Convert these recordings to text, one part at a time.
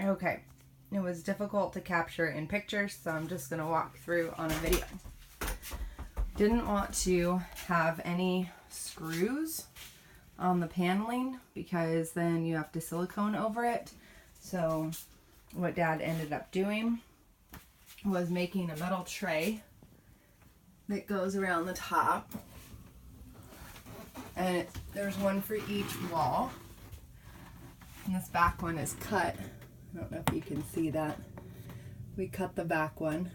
Okay, it was difficult to capture in pictures, so I'm just going to walk through on a video. Didn't want to have any screws on the paneling because then you have to silicone over it. So what Dad ended up doing was making a metal tray that goes around the top, and there's one for each wall, and this back one is cut. I don't know if you can see that. We cut the back one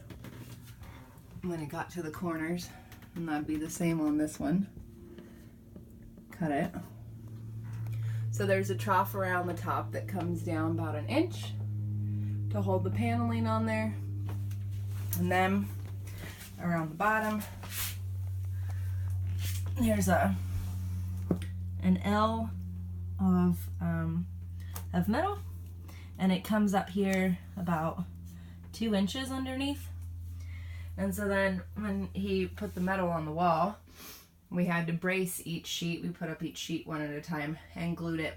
when it got to the corners, and that'd be the same on this one. Cut it. So there's a trough around the top that comes down about 1 inch to hold the paneling on there. And then around the bottom, there's an L of metal, and it comes up here about 2 inches underneath. And so then when he put the metal on the wall, we had to brace each sheet. We put up each sheet one at a time and glued it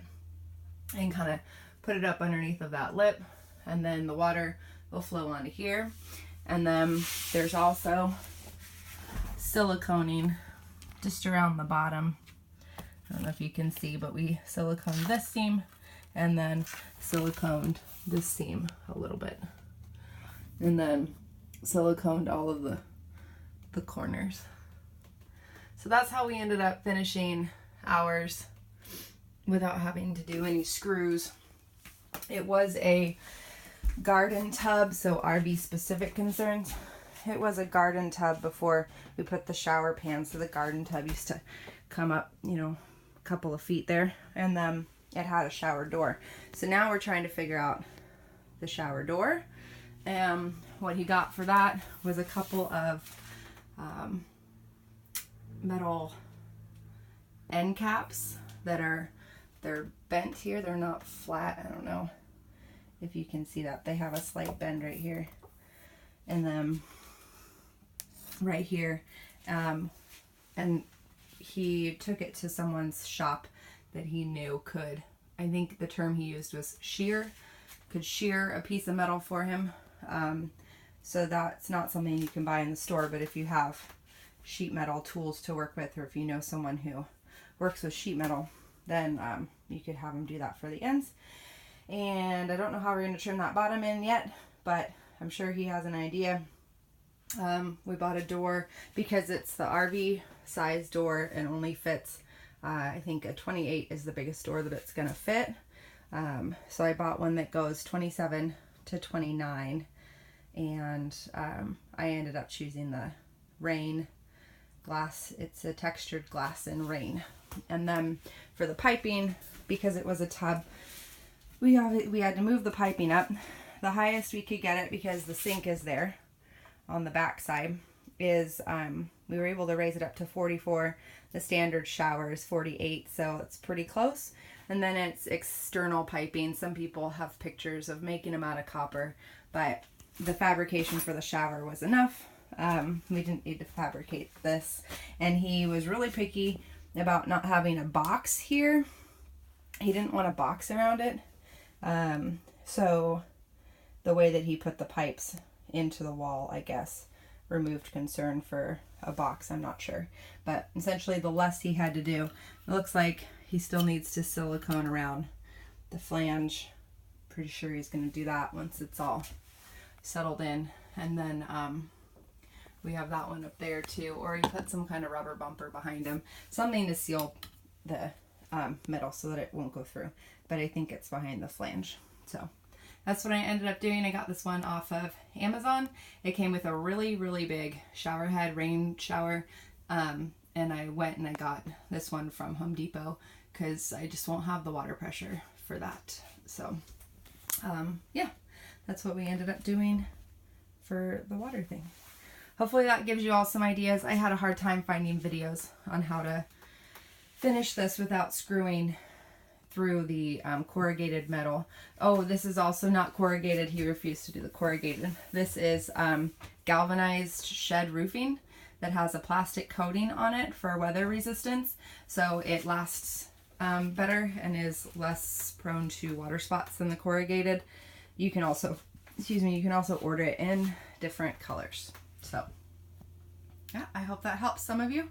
and kind of put it up underneath of that lip, and then the water will flow onto here. And then there's also siliconing just around the bottom. I don't know if you can see, but we siliconed this seam and then siliconed this seam a little bit, and then siliconed all of the corners. So that's how we ended up finishing ours without having to do any screws. It was a garden tub, so RV specific concerns. It was a garden tub before we put the shower pan, so the garden tub used to come up, you know, a couple of feet there, and then it had a shower door. So now we're trying to figure out the shower door. What he got for that was a couple of metal end caps that they're bent here. They're not flat. I don't know if you can see that. They have a slight bend right here, and then right here. And he took it to someone's shop that he knew could, I think the term he used was could shear a piece of metal for him. So that's not something you can buy in the store, but if you have sheet metal tools to work with, or if you know someone who works with sheet metal, then you could have them do that for the ends. And I don't know how we're going to trim that bottom in yet, but I'm sure he has an idea. We bought a door because it's the RV size door and only fits, I think a 28 is the biggest door that it's going to fit. So I bought one that goes 27 to 29, and I ended up choosing the rain glass. It's a textured glass in rain. And then for the piping, because it was a tub, we had to move the piping up. The highest we could get it, because the sink is there on the back side, is we were able to raise it up to 44. The standard shower is 48, so it's pretty close. And then it's external piping. Some people have pictures of making them out of copper, but the fabrication for the shower was enough. We didn't need to fabricate this. And he was really picky about not having a box here. He didn't want a box around it. So the way that he put the pipes into the wall, I guess, removed concern for a box. I'm not sure. But essentially the less he had to do. It looks like he still needs to silicone around the flange. Pretty sure he's going to do that once it's all settled in. And then we have that one up there too. Or he put some kind of rubber bumper behind him. Something to seal the metal so that it won't go through. But I think it's behind the flange. So that's what I ended up doing. I got this one off of Amazon. It came with a really, really big shower head, rain shower. And I went and I got this one from Home Depot because I just won't have the water pressure for that. So, yeah, that's what we ended up doing for the water thing. Hopefully that gives you all some ideas. I had a hard time finding videos on how to finish this without screwing through the corrugated metal. Oh, this is also not corrugated. He refused to do the corrugated. This is galvanized shed roofing that has a plastic coating on it for weather resistance, so it lasts better and is less prone to water spots than the corrugated. you can also, excuse me, you can also order it in different colors. So yeah, I hope that helps some of you.